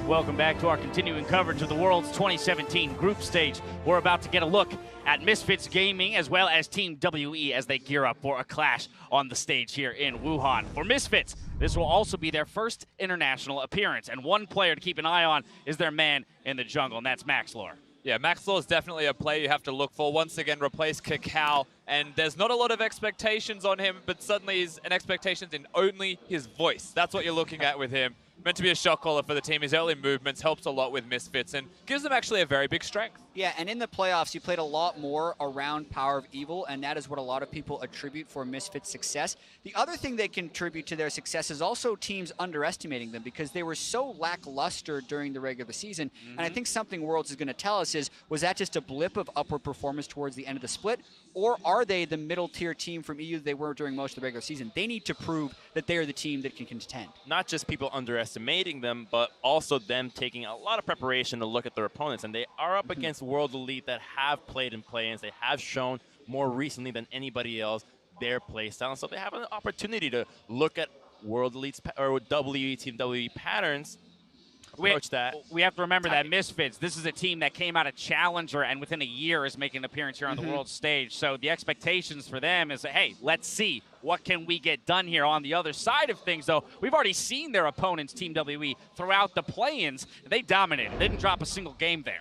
Welcome back to our continuing coverage of the World's 2017 group stage. We're about to get a look at Misfits Gaming as well as Team WE as they gear up for a clash on the stage here in Wuhan. For Misfits, this will also be their first international appearance, and one player to keep an eye on is their man in the jungle, and that's Maxlor. Yeah, Maxlor is definitely a player you have to look for. Once again, replace Kakao, and there's not a lot of expectations on him, but suddenly he's an expectations in only his voice. That's what you're looking at with him. Meant to be a shot caller for the team. His early movements helps a lot with Misfits and gives them actually a very big strength. Yeah, and in the playoffs, you played a lot more around Power of Evil, and that is what a lot of people attribute for Misfits' success. The other thing they contribute to their success is also teams underestimating them because they were so lackluster during the regular season. And I think something Worlds is going to tell us is, was that just a blip of upward performance towards the end of the split, or are they the middle-tier team from EU that they were during most of the regular season? They need to prove that they are the team that can contend. Not just people underestimating them, but also them taking a lot of preparation to look at their opponents. And they are up against World Elite that have played in play-ins. They have shown more recently than anybody else their play style. So they have an opportunity to look at World Elite's or WE, Team WE patterns. We have to remember that Misfits, this is a team that came out of Challenger and within a year is making an appearance here on the world stage. So the expectations for them is, hey, let's see what can we get done here. On the other side of things, though, we've already seen their opponents, Team WE, throughout the play-ins. They dominated. They didn't drop a single game there.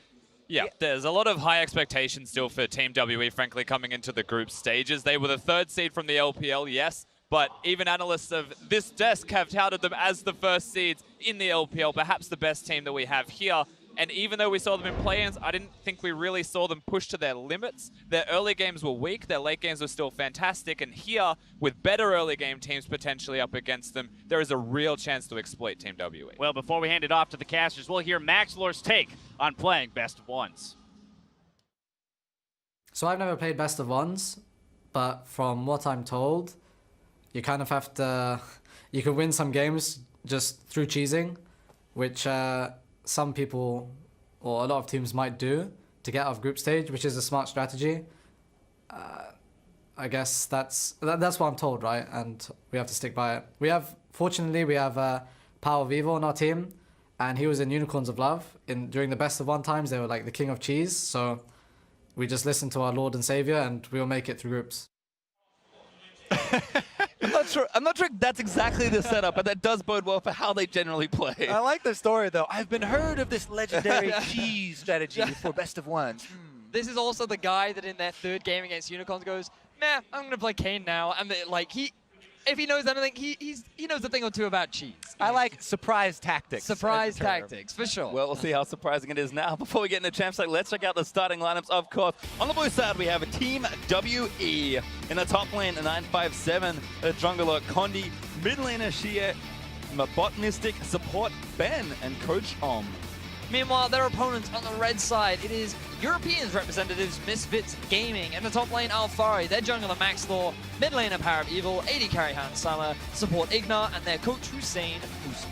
Yeah, there's a lot of high expectations still for Team WE, frankly, coming into the group stages. They were the 3rd seed from the LPL, yes, but even analysts of this desk have touted them as the 1st seeds in the LPL, perhaps the best team that we have here. And even though we saw them in play-ins, I didn't think we really saw them push to their limits. Their early games were weak, their late games were still fantastic, and here, with better early game teams potentially up against them, there is a real chance to exploit Team WE. Well, before we hand it off to the casters, we'll hear Maxlor's take on playing Best of Ones. So I've never played Best of Ones, but from what I'm told, you kind of have to, you can win some games just through cheesing, which some people or a lot of teams might do to get out of group stage, which is a smart strategy. I guess that's what I'm told, right? And we have to stick by it. Fortunately, we have Power of Evil on our team, and he was in Unicorns of Love. During the Best of One times, they were like the king of cheese. So we just listen to our Lord and Savior, and we'll make it through groups. I'm not sure that's exactly the setup, but that does bode well for how they generally play. I like the story, though. I've been heard of this legendary cheese strategy for Best of Ones. This is also the guy that in their 3rd game against Unicorns goes, nah, I'm going to play Kane now. And if he knows anything, he knows a thing or two about cheese. I like surprise tactics. Surprise tactics, for sure. Well, we'll see how surprising it is now. Before we get into Champs League, let's check out the starting lineups, of course. On the blue side, we have a Team WE. In the top lane, 957, the jungler Condi, mid laner Shia, bot Mystic, support Ben, and Coach Om. Meanwhile, their opponents on the red side, it is Europeans representatives Misfits Gaming. In the top lane, Alfari, their jungler Maxlor, mid laner Power of Evil, AD carry Han Summer, support Ignar, and their coach Hussein Usli.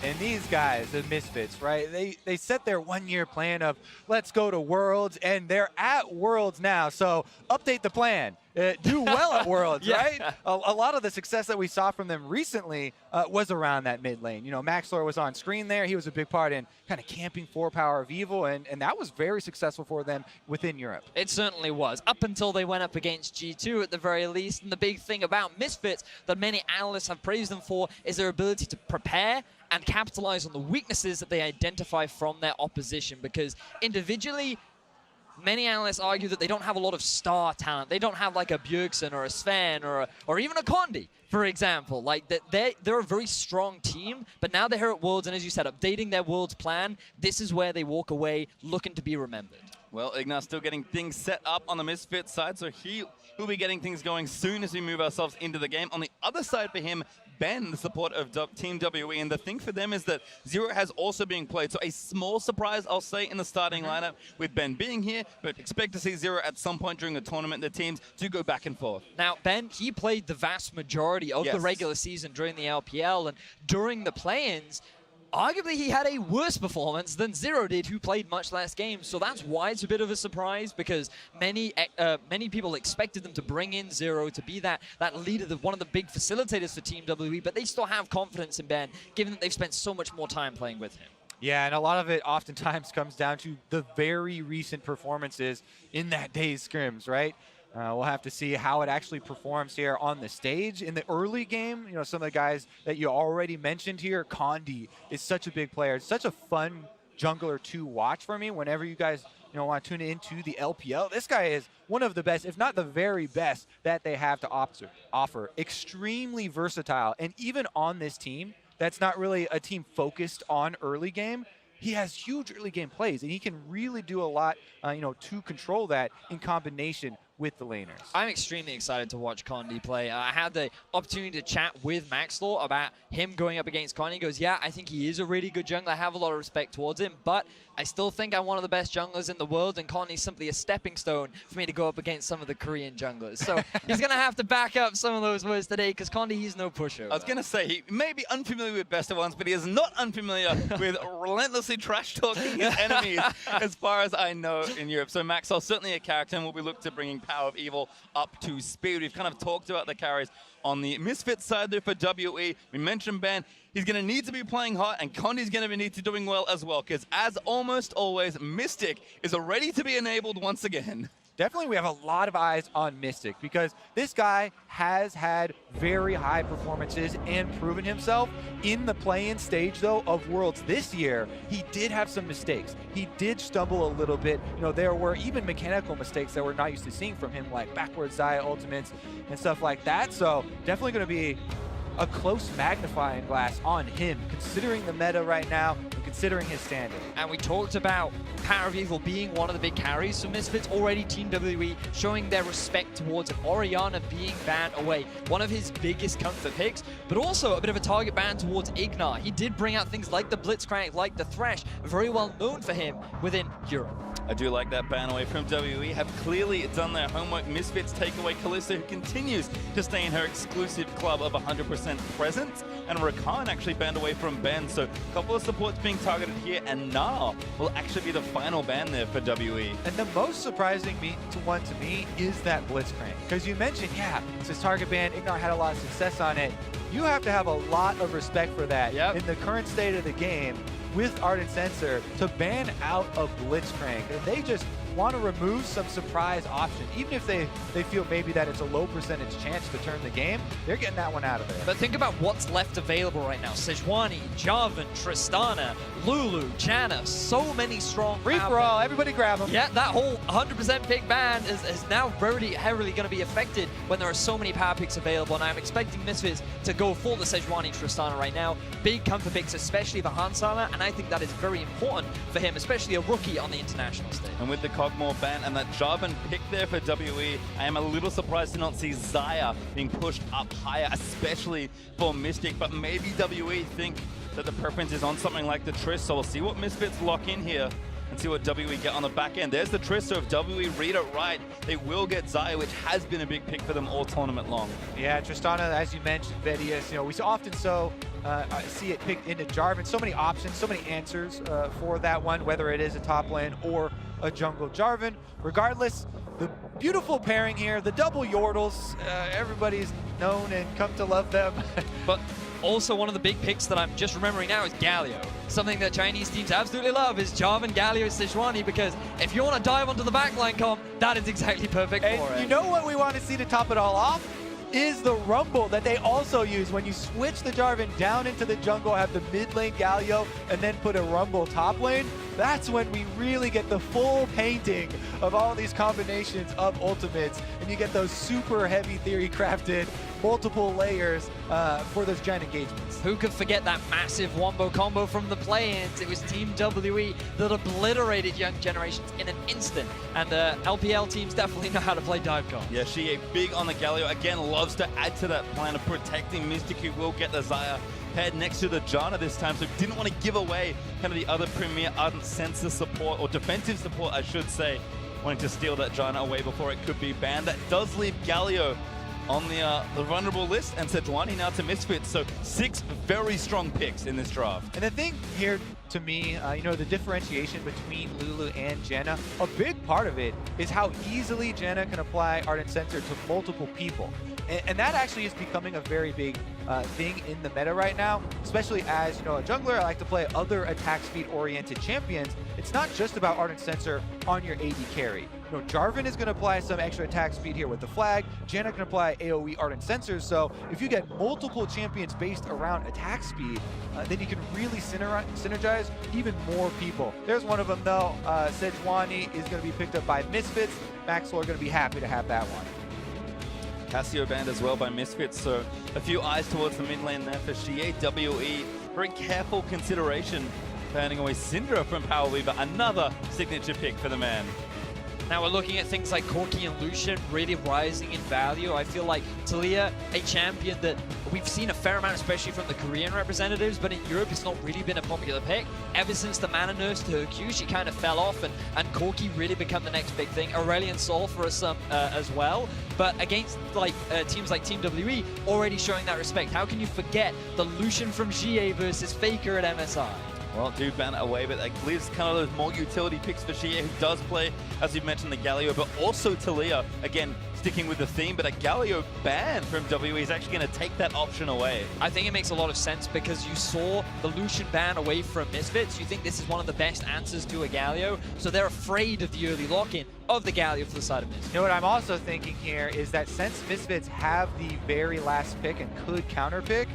And these guys, the Misfits, right? They set their 1-year plan of let's go to Worlds, and they're at Worlds now. So update the plan. Do well at Worlds, right? A lot of the success that we saw from them recently was around that mid lane. You know, Maxlor was on screen there. He was a big part in kind of camping for Power of Evil, and that was very successful for them within Europe. It certainly was, up until they went up against G2 at the very least. And the big thing about Misfits that many analysts have praised them for is their ability to prepare and capitalize on the weaknesses that they identify from their opposition, because individually, many analysts argue that they don't have a lot of star talent. They don't have like a Bjergsen or a Sven or even a Condi, for example. Like they're a very strong team, but now they're here at Worlds, and as you said, updating their Worlds plan, this is where they walk away looking to be remembered. Well, Ignar still getting things set up on the Misfits side, so he'll be getting things going soon as we move ourselves into the game. On the other side for him, Ben, the support of Team WE, and the thing for them is that Zero has also been played, so a small surprise, I'll say, in the starting lineup with Ben being here, but expect to see Zero at some point during the tournament. The teams do go back and forth. Now, Ben, he played the vast majority of the regular season during the LPL, and during the play-ins, arguably he had a worse performance than Zero did, who played much less games. So that's why it's a bit of a surprise, because many people expected them to bring in Zero to be that leader, one of the big facilitators for Team WE, but they still have confidence in Ben, given that they've spent so much more time playing with him. Yeah, and a lot of it oftentimes comes down to the very recent performances in that day's scrims, right? We'll have to see how it actually performs here on the stage. In the early game, you know, some of the guys that you already mentioned here, Condi is such a big player. It's such a fun jungler to watch for me whenever you guys, you know, want to tune into the LPL. This guy is one of the best, if not the very best, that they have to offer. Extremely versatile, and even on this team, that's not really a team focused on early game. He has huge early game plays, and he can really do a lot, you know, to control that in combination with the laners. I'm extremely excited to watch Condi play. I had the opportunity to chat with Maxlaw about him going up against Condi. He goes, yeah, I think he is a really good jungler. I have a lot of respect towards him, but I still think I'm one of the best junglers in the world, and Condi's simply a stepping stone for me to go up against some of the Korean junglers. So he's going to have to back up some of those words today, because Condi, he's no pushover. I was going to say, he may be unfamiliar with best of ones, but he is not unfamiliar with relentlessly trash-talking his enemies, as far as I know, in Europe. So Maxwell, certainly a character, and we'll be looking to bringing Power of Evil up to speed. We've kind of talked about the carries on the Misfits side there for WE. We mentioned Ben. He's going to need to be playing hot, and Condi's going to need to doing well as well, because as almost always, Mystic is ready to be enabled once again. Definitely we have a lot of eyes on Mystic, because this guy has had very high performances and proven himself. In the play-in stage, though, of Worlds this year, he did have some mistakes. He did stumble a little bit. You know, there were even mechanical mistakes that we're not used to seeing from him, like backwards Xayah ultimates and stuff like that. So definitely going to be a close magnifying glass on him, considering the meta right now and considering his standing. And we talked about Power of Evil being one of the big carries for Misfits. Already Team WE showing their respect towards it. Orianna being banned away, one of his biggest comfort picks, but also a bit of a target ban towards Ignar. He did bring out things like the Blitzcrank, like the Thresh, very well known for him within Europe. I do like that ban away from WE. Have clearly done their homework. Misfits take away Kalista, who continues to stay in her exclusive club of 100% presence. And Rakan actually banned away from Ben. So a couple of supports being targeted here. And Nar will actually be the final ban there for WE. And the most surprising one to me is that Blitzcrank. Because you mentioned, yeah, it's his target ban. Ignar had a lot of success on it. You have to have a lot of respect for that in the current state of the game with Ardent Sensor to ban out a Blitzcrank. And they just want to remove some surprise option. Even if they feel maybe that it's a low percentage chance to turn the game, they're getting that one out of there. But think about what's left available right now. Sejuani, Jarvan, Tristana, Lulu, Janna, so many strong Free for all, everybody grab them. Yeah, that whole 100% pick ban is now very heavily going to be affected when there are so many power picks available, and I'm expecting Misfits to go for the Sejuani Tristana right now. Big comfort picks, especially for Hansala, and I think that is very important for him, especially a rookie on the international stage. And with the Cogmore ban and that Jarvan pick there for WE, I am a little surprised to not see Xayah being pushed up higher, especially for Mystic, but maybe WE think that the preference is on something like the Triss, so we'll see what Misfits lock in here and see what WE get on the back end. There's the Triss, so if WE read it right, they will get Xayah, which has been a big pick for them all tournament long. Yeah, Tristana, as you mentioned, Vedius, you know, we often see it picked into Jarvan. So many options, so many answers for that one, whether it is a top lane or a jungle Jarvan. Regardless, the beautiful pairing here, the double Yordles, everybody's known and come to love them. But also one of the big picks that I'm just remembering now is Galio. Something that Chinese teams absolutely love is Jarvan, Galio, Sejuani, because if you want to dive onto the backline comp, that is exactly perfect for it. You know what we want to see to top it all off? Is the Rumble that they also use when you switch the Jarvan down into the jungle, have the mid lane Galio, and then put a Rumble top lane. That's when we really get the full painting of all these combinations of ultimates, and you get those super heavy theory crafted multiple layers for those giant engagements. Who could forget that massive wombo combo from the play-ins? It was Team WE that obliterated young generations in an instant, and LPL teams definitely know how to play dive comp. Yeah, she big on the Galio. Again, loves to add to that plan of protecting Mystic, who will get the Xayah paired next to the Janna this time, so didn't want to give away kind of the other premier Ardent Sensor support, or defensive support, I should say, wanting to steal that Janna away before it could be banned. That does leave Galio on the vulnerable list, and Sejuani now to Misfits. So 6 very strong picks in this draft. And the thing here, to me, you know, the differentiation between Lulu and Jenna, a big part of it is how easily Jenna can apply Ardent Sensor to multiple people. And that actually is becoming a very big thing in the meta right now, especially as, you know, a jungler. I like to play other attack speed oriented champions. It's not just about Ardent Sensor on your AD carry. You know, Jarvan is going to apply some extra attack speed here with the flag. Janna can apply AoE Ardent Sensors. So if you get multiple champions based around attack speed, then you can really synergize even more people. There's one of them though. Sejuani is going to be picked up by Misfits. Maxwell are going to be happy to have that one. Cassio banned as well by Misfits, so a few eyes towards the mid lane there for Xie WE. Very careful consideration, banning away Syndra from Power Weaver, another signature pick for the man. Now we're looking at things like Corki and Lucian really rising in value. I feel like Talia, a champion that we've seen a fair amount, especially from the Korean representatives, but in Europe it's not really been a popular pick. Ever since the Mana Nurse to her Q, she kind of fell off, and Corki really become the next big thing. Aurelion Sol for us as well. But against like teams like Team WE, already showing that respect. How can you forget the Lucian from GA versus Faker at MSI? Well, do ban away, but that leaves kind of those more utility picks for Xie, who does play, as you've mentioned, the Galio, but also Talia. Again, sticking with the theme, but a Galio ban from WE is actually going to take that option away. I think it makes a lot of sense because you saw the Lucian ban away from Misfits. You think this is one of the best answers to a Galio, so they're afraid of the early lock-in of the Galio for the side of Misfits. You know what I'm also thinking here is that since Misfits have the very last pick and could counter pick,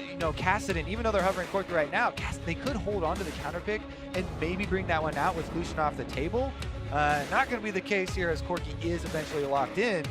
you know, Kassadin, even though they're hovering Corki right now, they could hold on to the counter pick and maybe bring that one out with Lucian off the table. Not going to be the case here as Corki is eventually locked in,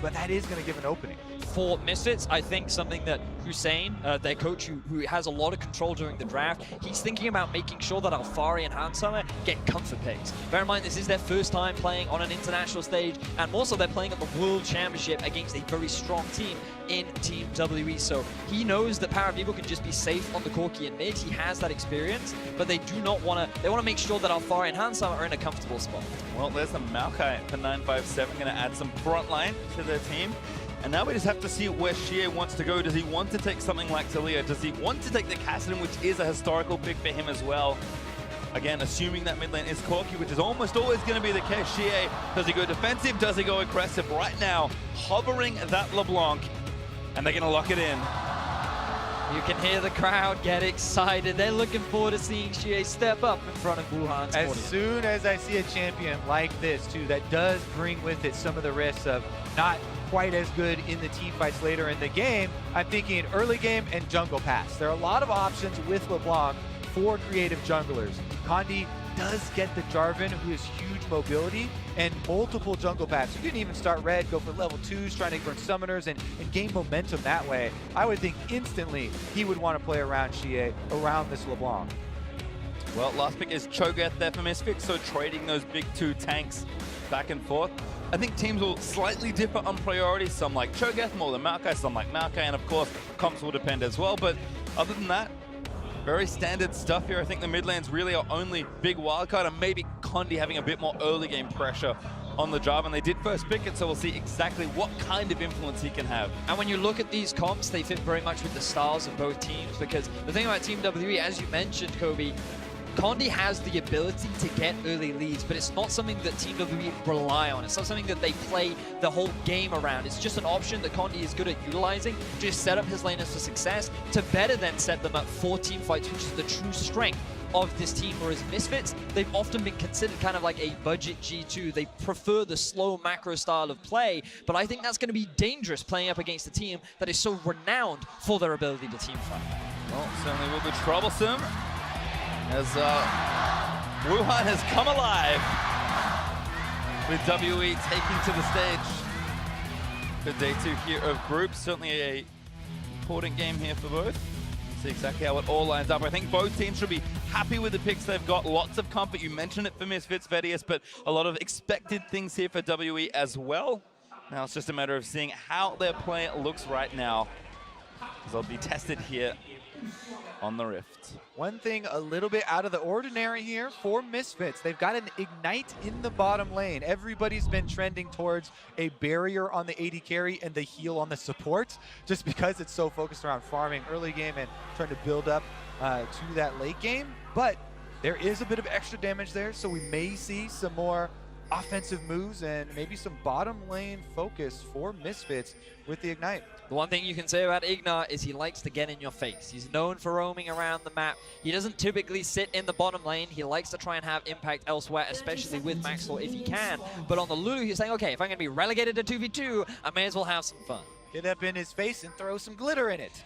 but that is going to give an opening. For Misfits, I think something that Hussein, their coach, who has a lot of control during the draft, he's thinking about making sure that Alfari and Handsummer get comfort picks. Bear in mind, this is their first time playing on an international stage, and also they're playing at the World Championship against a very strong team in Team WE. So he knows that Power of Evil can just be safe on the Corki and mid. He has that experience, but they do not want to. They want to make sure that Alfari and Handsummer are in a comfortable spot. Well, there's the Maokai for 957, going to add some front line to their team. And now we just have to see where Xie wants to go. Does he want to take something like Talia? Does he want to take the Kassadin, which is a historical pick for him as well? Again, assuming that mid lane is Corki, which is almost always going to be the case. Xie, does he go defensive? Does he go aggressive? Right now, hovering that LeBlanc, and they're going to lock it in. You can hear the crowd get excited. They're looking forward to seeing Xie step up in front of Wuhan's As audience. soon as I see a champion like this, too, that does bring with it some of the risks of not quite as good in the team fights later in the game, I'm thinking early game and jungle pass. There are a lot of options with LeBlanc for creative junglers. Condi does get the Jarvan, who has huge mobility, and multiple jungle paths. You can even start red, go for level 2s, trying to burn summoners and gain momentum that way. I would think instantly he would want to play around Xie, around this LeBlanc. Well, last pick is Cho'Gath there for Misfits, so trading those big 2 tanks back and forth. I think teams will slightly differ on priorities. Some like Cho'Gath more than Maokai, some like Maokai, and of course, comps will depend as well. But other than that, very standard stuff here. I think the mid lanes really are only big wildcard, and maybe Condi having a bit more early game pressure on the Jarvan. They did first pick it, so we'll see exactly what kind of influence he can have. And when you look at these comps, they fit very much with the styles of both teams, because the thing about Team WE, as you mentioned, Kobe, Condi has the ability to get early leads, but it's not something that Team WE rely on. It's not something that they play the whole game around. It's just an option that Condi is good at utilizing to just set up his laners for success, to better then set them up for team fights, which is the true strength of this team. Whereas Misfits, they've often been considered kind of like a budget G2. They prefer the slow macro style of play, but I think that's going to be dangerous playing up against a team that is so renowned for their ability to team fight. Well, certainly will be troublesome, as Wuhan has come alive with WE taking to the stage for day 2 here of groups. Certainly a important game here for both. See exactly how it all lines up. I think both teams should be happy with the picks they've got. Lots of comfort. You mentioned it for Misfits, Vedius, but a lot of expected things here for WE as well. Now it's just a matter of seeing how their play looks right now, as they'll be tested here on the Rift. One thing a little bit out of the ordinary here for Misfits. They've got an Ignite in the bottom lane. Everybody's been trending towards a barrier on the AD carry and the heal on the support, just because it's so focused around farming early game and trying to build up to that late game. But there is a bit of extra damage there, so we may see some more offensive moves and maybe some bottom lane focus for Misfits with the Ignite. The one thing you can say about Ignat is he likes to get in your face. He's known for roaming around the map. He doesn't typically sit in the bottom lane. He likes to try and have impact elsewhere, especially with Maxwell if he can. But on the Lulu, he's saying, okay, if I'm going to be relegated to 2v2, I may as well have some fun. Get up in his face and throw some glitter in it.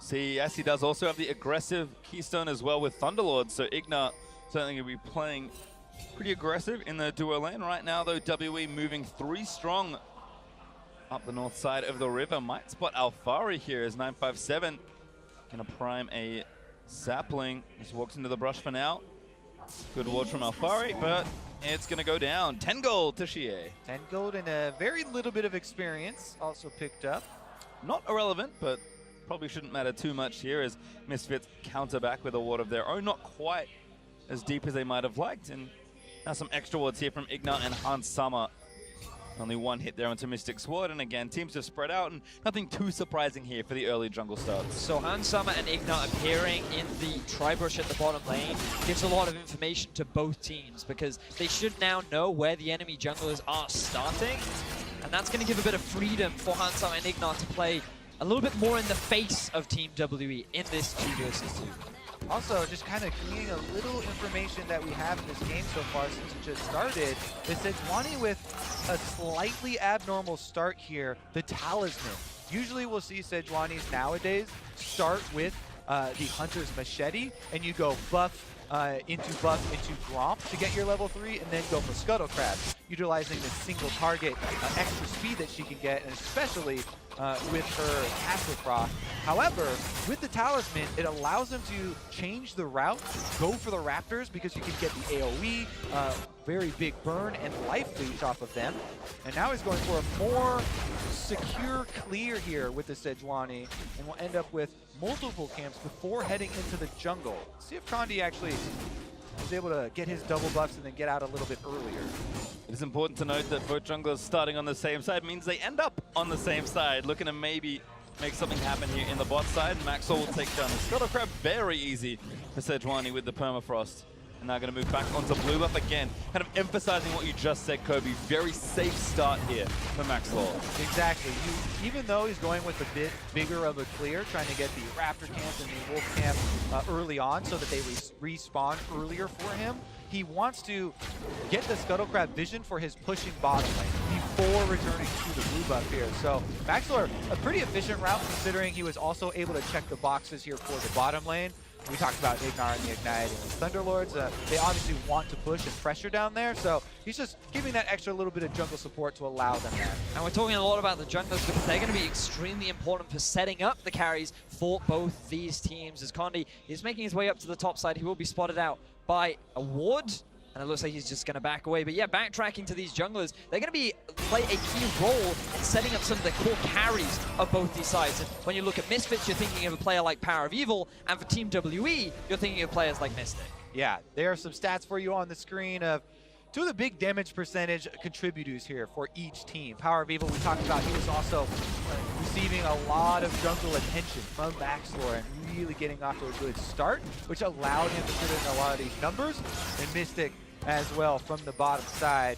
See, yes, he does also have the aggressive Keystone as well with Thunderlord, so Ignat certainly going to be playing pretty aggressive in the duo lane. Right now, though, WE moving 3 strong up the north side of the river. Might spot Alfari here as 957 going to prime a sapling. Just walks into the brush for now. Good ward from Alfari, but it's going to go down. 10 gold to Shie. 10 gold and a very little bit of experience also picked up. Not irrelevant, but probably shouldn't matter too much here as Misfits counter back with a ward of their own. Not quite as deep as they might have liked. And now some extra wards here from Ignat and Hans Summer. Only one hit there onto Mystic's ward, and again, teams have spread out, and nothing too surprising here for the early jungle starts. So Hans Summer and Ignat appearing in the tri-brush at the bottom lane gives a lot of information to both teams, because they should now know where the enemy junglers are starting, and that's going to give a bit of freedom for Hans Summer and Ignat to play a little bit more in the face of Team WE in this 2 versus 2. Also, just kind of gleaning a little information that we have in this game so far since it just started, is Sejuani with a slightly abnormal start here, the Talisman. Usually we'll see Sejuani's nowadays start with the Hunter's Machete, and you go buff into Gromp to get your level 3, and then go for Scuttle Crab, utilizing the single target extra speed that she can get, and especially with her passive proc. However, with the Talisman, it allows them to change the route, go for the Raptors because you can get the AoE, very big burn, and life leech off of them. And now he's going for a more secure clear here with the Sejuani, and we'll end up with multiple camps before heading into the jungle. See if Condi actually was able to get his double buffs and then get out a little bit earlier. It is important to note that both junglers starting on the same side means they end up on the same side, looking to maybe make something happen here in the bot side. Maxwell will take down the Scuttle Crab very easy for Sejuani with the permafrost. And now going to move back onto blue buff again, kind of emphasizing what you just said, Kobe. Very safe start here for Maxwell. Exactly. Even though he's going with a bit bigger of a clear, trying to get the Raptor camp and the Wolf camp early on so that they respawn earlier for him, he wants to get the Scuttle Crab vision for his pushing bottom lane before returning to the blue buff here. So Maxwell, a pretty efficient route considering he was also able to check the boxes here for the bottom lane. We talked about Ignar and the Ignite and the Thunderlords. They obviously want to push and pressure down there, so he's just giving that extra little bit of jungle support to allow them that. And we're talking a lot about the junglers because they're going to be extremely important for setting up the carries for both these teams. As Condi is making his way up to the top side, he will be spotted out by a ward. And it looks like he's just going to back away. But yeah, backtracking to these junglers, they're going to play a key role in setting up some of the core carries of both these sides. And when you look at Misfits, you're thinking of a player like Power of Evil. And for Team WE, you're thinking of players like Mystic. Yeah, there are some stats for you on the screen of two of the big damage percentage contributors here for each team. Power of Evil, we talked about, he was also receiving a lot of jungle attention from Maxlor and really getting off to a good start, which allowed him to put in a lot of these numbers. And Mystic as well from the bottom side.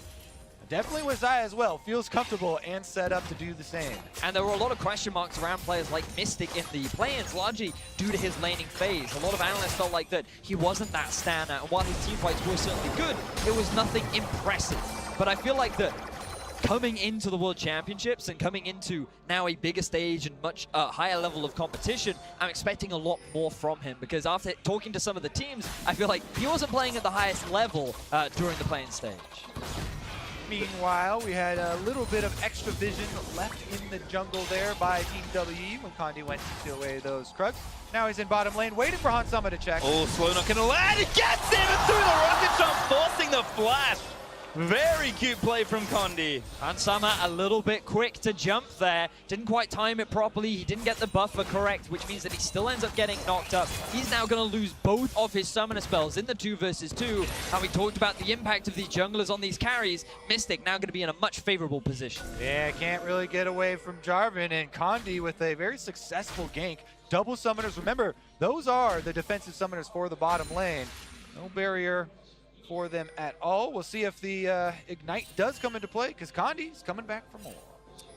Definitely was I as well. Feels comfortable and set up to do the same. And there were a lot of question marks around players like Mystic in the play-ins, largely due to his laning phase. A lot of analysts felt like that he wasn't that standout. And while his team fights were certainly good, it was nothing impressive. But I feel like that coming into the World Championships and coming into now a bigger stage and much higher level of competition, I'm expecting a lot more from him, because after talking to some of the teams, I feel like he wasn't playing at the highest level during the playing stage. Meanwhile, we had a little bit of extra vision left in the jungle there by Team WE when Condi went to steal away those Krugs. Now he's in bottom lane, waiting for Hansama to check. Oh, Slow not going to land. He gets him through the rocket jump, forcing the flash. Very cute play from Condi. Hansama a little bit quick to jump there. Didn't quite time it properly. He didn't get the buffer correct, which means that he still ends up getting knocked up. He's now going to lose both of his summoner spells in the 2 versus 2. And we talked about the impact of these junglers on these carries. Mystic now going to be in a much favorable position. Yeah, can't really get away from Jarvan, and Condi with a very successful gank. Double summoners. Remember, those are the defensive summoners for the bottom lane. No barrier for them at all. We'll see if the Ignite does come into play, because Condi's coming back for more.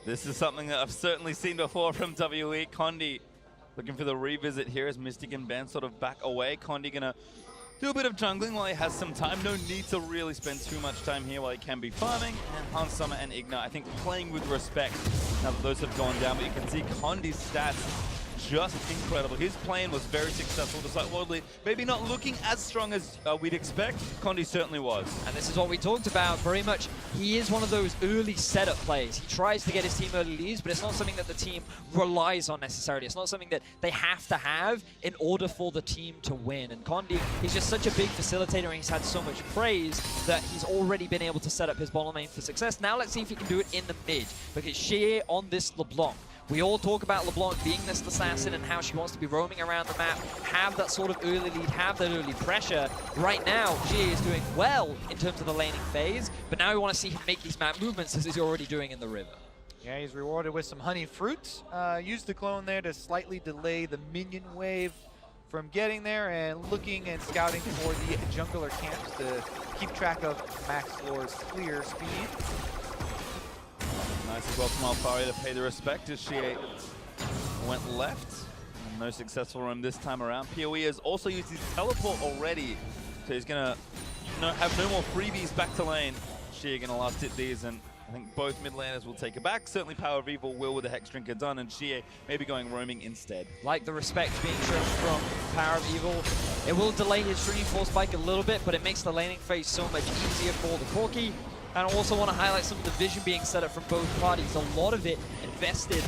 This is something that I've certainly seen before from WE. Condi looking for the revisit here as Mystic and Ben sort of back away. Condi gonna do a bit of jungling while he has some time. No need to really spend too much time here while he can be farming. And Hansama and Ignite, I think, playing with respect now that those have gone down. But you can see Condi's stats just incredible. His plan was very successful, despite Worldly maybe not looking as strong as we'd expect. Condi certainly was. And this is what we talked about very much. He is one of those early setup plays. He tries to get his team early leads, but it's not something that the team relies on necessarily. It's not something that they have to have in order for the team to win. And Condi, he's just such a big facilitator, and he's had so much praise that he's already been able to set up his bottom lane for success. Now let's see if he can do it in the mid, because Xie on this LeBlanc. We all talk about LeBlanc being this assassin and how she wants to be roaming around the map, have that sort of early lead, have that early pressure. Right now, Xie is doing well in terms of the laning phase, but now we want to see him make these map movements as he's already doing in the river. Yeah, he's rewarded with some honey fruit. Used the clone there to slightly delay the minion wave from getting there, and looking and scouting for the jungler camps to keep track of Max Lord's clear speed. Nice as well from Alfari to pay the respect as she went left. And no successful roam this time around. PoE has also used his teleport already, so he's going to have no more freebies back to lane. She going to last hit these, and I think both mid laners will take it back. Certainly Power of Evil will with the Hex Drinker done, and Xie maybe going roaming instead. Like the respect being shown from Power of Evil. It will delay his Shrinking Force spike a little bit, but it makes the laning phase so much easier for the Corki. And I also want to highlight some of the vision being set up from both parties. A lot of it invested,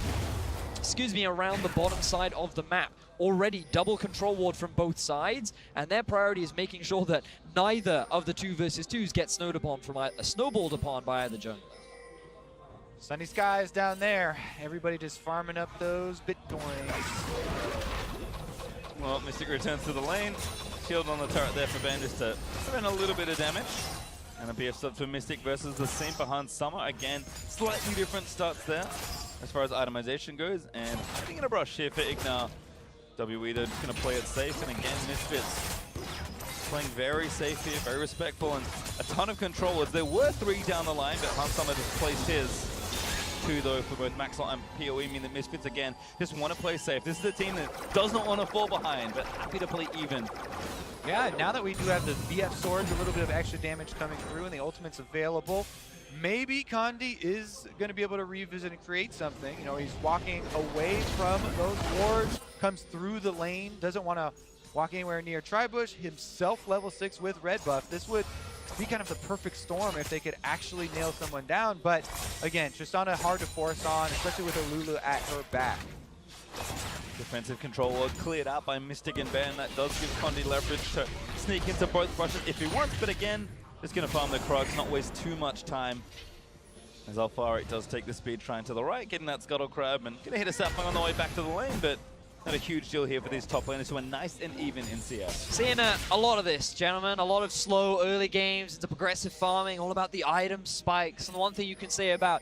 around the bottom side of the map. Already double control ward from both sides, and their priority is making sure that neither of the 2 versus 2s get snowballed upon by either jungler. Sunny skies down there. Everybody just farming up those Bitcoins. Well, Mystic returns to the lane. Shield on the turret there for Ben just to spend a little bit of damage. And a BF sub for Mystic versus the same for Hansama. Again, slightly different starts there as far as itemization goes. And getting in a brush here for Ignar. WE, they're just going to play it safe. And again, Misfits playing very safe here, very respectful, and a ton of controllers. There were 3 down the line, but Hansama just placed his. 2 though for both Maxwell and PoE, mean that Misfits again just want to play safe. This is a team that does not want to fall behind, but happy to play even. Yeah, now that we do have the BF swords, a little bit of extra damage coming through, and the ultimate's available, maybe Condi is going to be able to revisit and create something. You know, he's walking away from those wards, comes through the lane, doesn't want to walk anywhere near Tribush, himself level 6 with red buff. This would be kind of the perfect storm if they could actually nail someone down, but again, Tristana hard to force on, especially with a Lulu at her back. Defensive control was cleared out by Mystic and Ben. That does give Condi leverage to sneak into both brushes if he wants, but again, just going to farm the Krugs, not waste too much time. As Alfari does take the speed trying to the right, getting that Scuttle Crab, and going to hit a Sapphire on the way back to the lane, but not a huge deal here for these top laners who are nice and even in CS. Seeing a lot of this, gentlemen, a lot of slow early games into progressive farming, all about the item spikes. And the one thing you can say about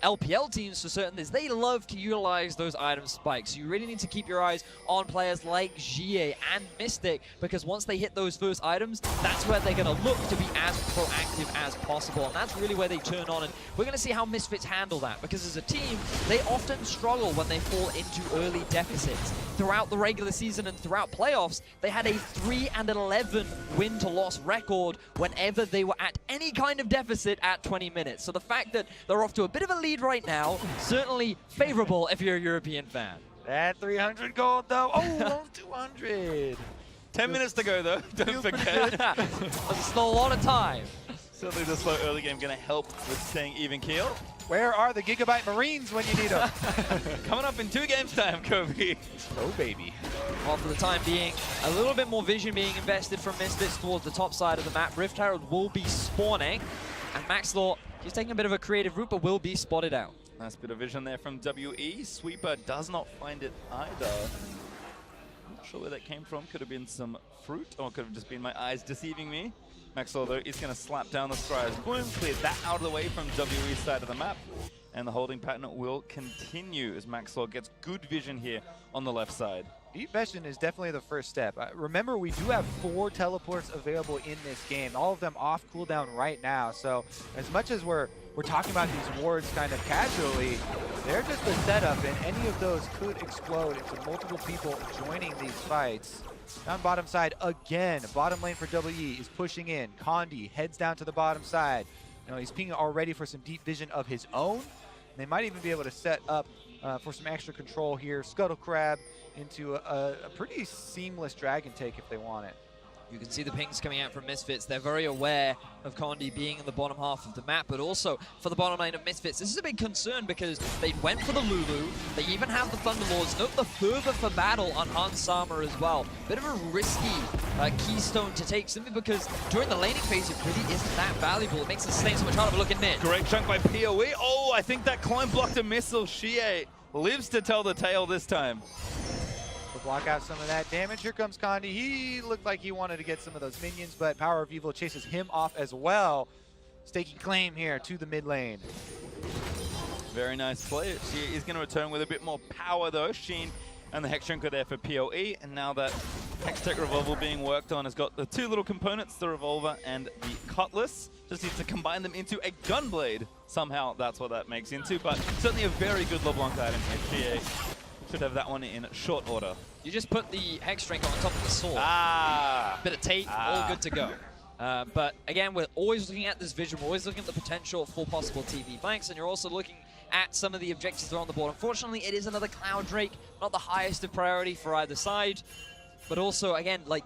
LPL teams for certain is they love to utilize those item spikes. So you really need to keep your eyes on players like Xie and Mystic, because once they hit those first items, that's where they're going to look to be as proactive as possible. And that's really where they turn on. And we're going to see how Misfits handle that, because as a team, they often struggle when they fall into early deficits. Throughout the regular season and throughout playoffs, they had a 3-11 win to loss record whenever they were at any kind of deficit at 20 minutes. So the fact that they're off to a bit of a lead right now, certainly favorable if you're a European fan. That 300 gold though, oh, 200. 10 minutes to go though, don't forget. That's still a lot of time. Certainly the slow early game going to help with staying even keel. Where are the Gigabyte Marines when you need them? Coming up in 2 games time, Kobe. Oh, baby. Well, for the time being, a little bit more vision being invested from Misfits towards the top side of the map. Rift Herald will be spawning, and Maxlaw, he's taking a bit of a creative route, but will be spotted out. Nice bit of vision there from WE. Sweeper does not find it either. Not sure where that came from. Could have been some fruit, or could have just been my eyes deceiving me. Maxwell, though, is going to slap down the Scryers. Boom, clear that out of the way from WE's side of the map. And the holding pattern will continue as Maxwell gets good vision here on the left side. Deep vision is definitely the first step. Remember, we do have 4 teleports available in this game, all of them off cooldown right now. So as much as we're talking about these wards kind of casually, they're just a setup, and any of those could explode into multiple people joining these fights. Down bottom side again, bottom lane for WE is pushing in. Condi heads down to the bottom side. You know, he's pinging already for some deep vision of his own. And they might even be able to set up for some extra control here. Scuttle Crab into a pretty seamless dragon take if they want it. You can see the pings coming out from Misfits. They're very aware of Condi being in the bottom half of the map, but also for the bottom lane of Misfits, this is a big concern because they went for the Lulu. They even have the Thunderlords. Note the fervor for battle on Hans Sama as well. Bit of a risky keystone to take simply because during the laning phase, it really isn't that valuable. It makes the lane so much harder to look in mid. Great chunk by PoE. Oh, I think that climb blocked a missile. Shie lives to tell the tale this time. To block out some of that damage. Here comes Condi. He looked like he wanted to get some of those minions, but Power of Evil chases him off as well. Staking claim here to the mid lane. Very nice play. She is going to return with a bit more power though. Sheen and the Hex Shrink are there for PoE, and now that Hextech Revolver being worked on has got the 2 little components, the Revolver and the Cutlass. Just needs to combine them into a Gunblade. Somehow that's what that makes into, but certainly a very good LeBlanc item. HGA should have that one in short order. You just put the Hex Shrink on top of the sword. Bit of tape, all good to go. But again, we're always looking at this vision. We're always looking at the potential for possible TV flanks, and you're also looking at some of the objectives that are on the board. Unfortunately, it is another Cloud Drake, not the highest of priority for either side. But also, again, like,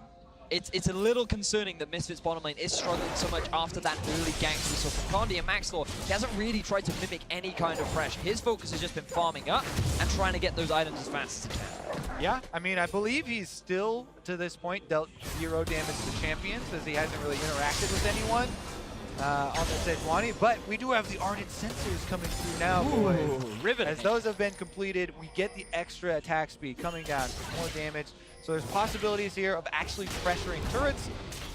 it's a little concerning that Misfits bottom lane is struggling so much after that early ganks we saw from Condi and Maxlaw. He hasn't really tried to mimic any kind of pressure. His focus has just been farming up and trying to get those items as fast as he can. Yeah, I mean, I believe he's still, to this point, dealt 0 damage to champions as he hasn't really interacted with anyone on the Sejuani. But we do have the Ardent Sensors coming through now, boys. Riveting. As those have been completed, we get the extra attack speed coming down for more damage. So there's possibilities here of actually pressuring turrets,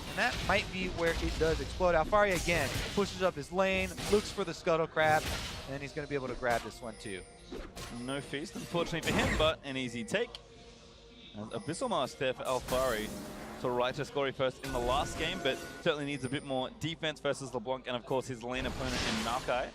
and that might be where it does explode. Alfari again pushes up his lane, looks for the Scuttle Crab, and he's going to be able to grab this one too. No feast, unfortunately for him, but an easy take. Abyssal Mask there for Alfari to right to score first in the last game, but certainly needs a bit more defense versus LeBlanc and of course his lane opponent in Maokai.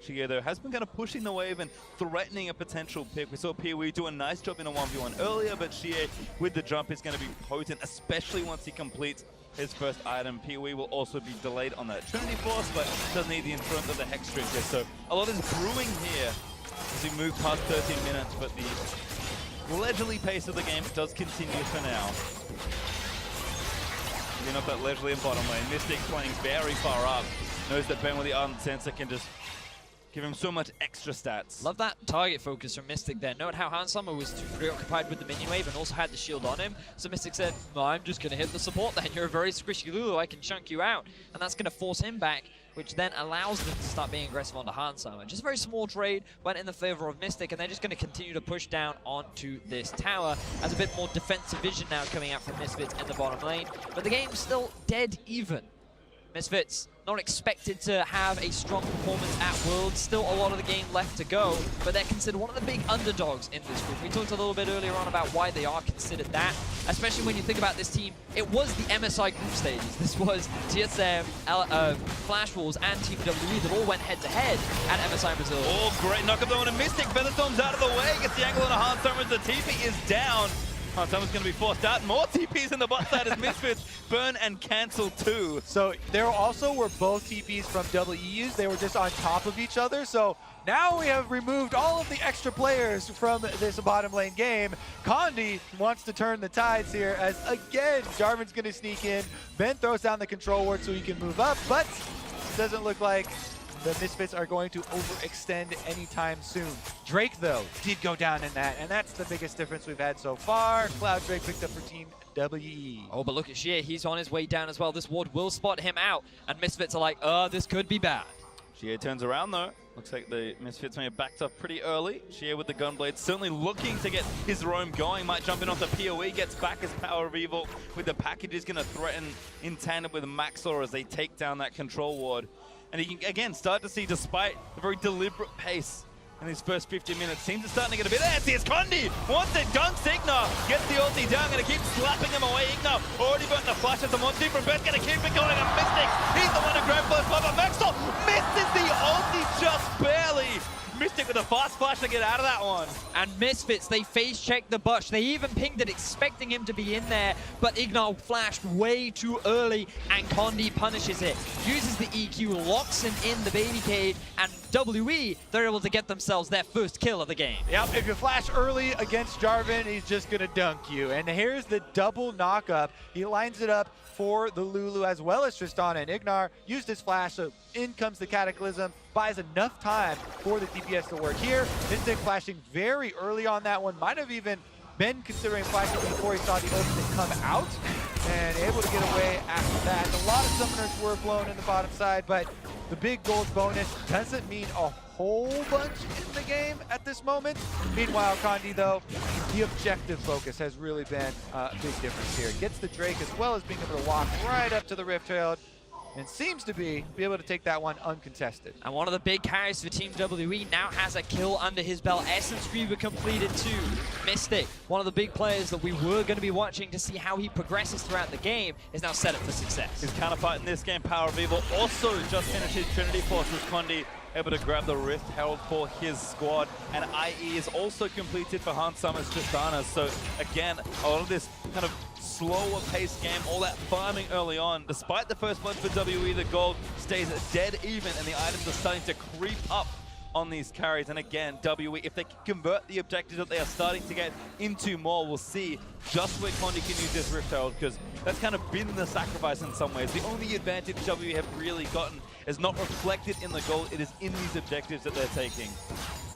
Shige, though, has been kind of pushing the wave and threatening a potential pick. We saw PoE do a nice job in a 1v1 earlier, but Shige, with the jump, is going to be potent, especially once he completes his first item. PoE will also be delayed on that Trinity Force, but doesn't need the influence of the Hex Shrink here. So a lot is brewing here as we move past 13 minutes, but the leisurely pace of the game does continue for now. Again, up that leisurely in bottom lane. Mystic playing very far up. Knows that Ben with the Ardent Sensor can just give him so much extra stats. Love that target focus from Mystic there. Note how Hans Sama was too preoccupied with the minion wave and also had the shield on him. So Mystic said, well, I'm just going to hit the support then. You're a very squishy Lulu. I can chunk you out. And that's going to force him back, which then allows them to start being aggressive onto Hans Sama. Just a very small trade went in the favor of Mystic, and they're just going to continue to push down onto this tower as a bit more defensive vision now coming out from Misfits in the bottom lane. But the game's still dead even. Misfits not expected to have a strong performance at Worlds. Still a lot of the game left to go, but they're considered one of the big underdogs in this group. We talked a little bit earlier on about why they are considered that, especially when you think about this team. It was the MSI group stages. This was TSM, Flash Wolves, and Team WE that all went head-to-head at MSI Brazil. Oh, great knock up on a Mystic. Featherstorm's out of the way. Gets the angle on a Hans Sama as the TP is down. Hans Sama's going to be forced out. More TPs in the bot side as Misfits burn and cancel too. So there also were both TPs from WEUs. They were just on top of each other. So now we have removed all of the extra players from this bottom lane game. Condi wants to turn the tides here as, again, Jarvan's going to sneak in. Ben throws down the control ward so he can move up, but it doesn't look like the Misfits are going to overextend anytime soon. Drake, though, did go down in that, and that's the biggest difference we've had so far. Cloud Drake picked up for Team WE. Oh, but look at Xie. He's on his way down as well. This ward will spot him out, and Misfits are like, this could be bad. Xie turns around though. Looks like the Misfits may have backed up pretty early. Xie with the Gunblade certainly looking to get his roam going. Might jump in onto PoE, gets back his Power of Evil with the package. Is going to threaten in tandem with Maxor as they take down that control ward. And he can again start to see, despite the very deliberate pace in these first 50 minutes, teams are starting to get a bit antsy as Condi wants it, dunks Ignar, gets the ulti down, going to keep slapping him away. Ignar already burnt the flash at the Monty from Beth, going to keep it going, and Mystic, he's the one to grab first blood, but Maxwell misses the ulti just barely. Mystic with a fast flash to get out of that one. And Misfits, they face checked the bush. They even pinged it, expecting him to be in there, but Ignar flashed way too early, and Condi punishes it. Uses the EQ, locks him in the baby cage, and WE, they're able to get themselves their first kill of the game. Yep, if you flash early against Jarvan, he's just going to dunk you. And here's the double knock-up. He lines it up for the Lulu as well as Tristana, and Ignar used his flash, so in comes the Cataclysm, buys enough time for the DPS to work here. Mystic flashing very early on that one, might have even been considering flashing before he saw the ultimate come out, and able to get away after that. A lot of summoners were blown in the bottom side, but the big gold bonus doesn't mean a whole bunch in the game at this moment. Meanwhile, Condi, though, the objective focus has really been a big difference here. Gets the Drake as well as being able to walk right up to the Rift Herald, and seems to be able to take that one uncontested. And one of the big carries for Team WE now has a kill under his belt. Essence Reaver completed too. Mystic, one of the big players that we were going to be watching to see how he progresses throughout the game, is now set up for success. His counterpart in this game, Power of Evil, also just finished his Trinity Force with Condi, able to grab the Rift Herald for his squad. And IE is also completed for Hans Summer's Tristana. So again, a lot of this kind of slower paced game, all that farming early on. Despite the first blood for WE, the gold stays dead even, and the items are starting to creep up on these carries. And again, WE, if they can convert the objectives that they are starting to get into more, we'll see just where Condi can use this Rift Herald, because that's kind of been the sacrifice in some ways. The only advantage WE have really gotten is not reflected in the gold, it is in these objectives that they're taking.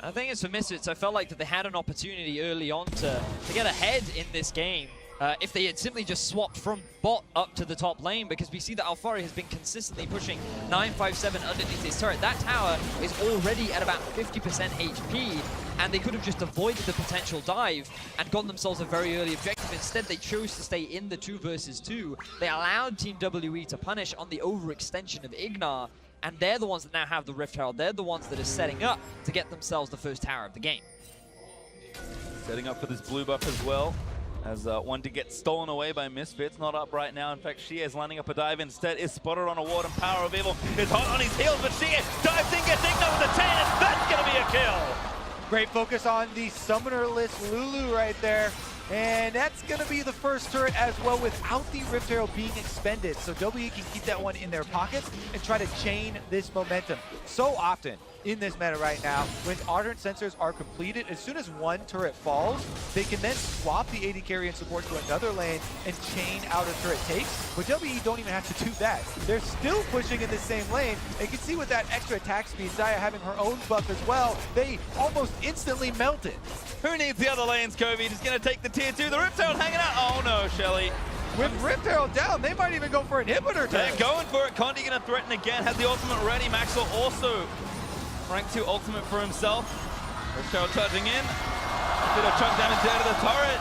I think it's for Misfits. I felt like that they had an opportunity early on to get ahead in this game. If they had simply just swapped from bot up to the top lane, because we see that Alfari has been consistently pushing 957 underneath his turret. That tower is already at about 50% HP, and they could have just avoided the potential dive and gotten themselves a very early objective. Instead, they chose to stay in the 2 versus 2. They allowed Team WE to punish on the overextension of Ignar, and they're the ones that now have the Rift Herald. They're the ones that are setting up to get themselves the first tower of the game. Setting up for this blue buff as well, as one to get stolen away by Misfits. Not up right now. In fact, Xie is lining up a dive instead, is spotted on a ward, and Power of Evil is hot on his heels, but Xie dives in, gets Ignar with a 10, and that's going to be a kill. Great focus on the summoner-less Lulu right there. And that's going to be the first turret as well without the Rift Herald being expended. So WE can keep that one in their pockets and try to chain this momentum. So often in this meta right now, when Ardent Sensors are completed, as soon as one turret falls, they can then swap the AD carry and support to another lane and chain out a turret takes. But WE don't even have to do that. They're still pushing in the same lane. And you can see with that extra attack speed, Zaya having her own buff as well, they almost instantly melted. Who needs the other lanes, Kobe? He's going to take the tier 2. The Rift Herald hanging out. Oh no, Shelly. With Rift Herald down, they might even go for inhibitor. They're going for it. Condi going to threaten again. Has the ultimate ready. Maxwell also rank 2 ultimate for himself. Rift Herald charging in. A bit of chunk damage there to the turret.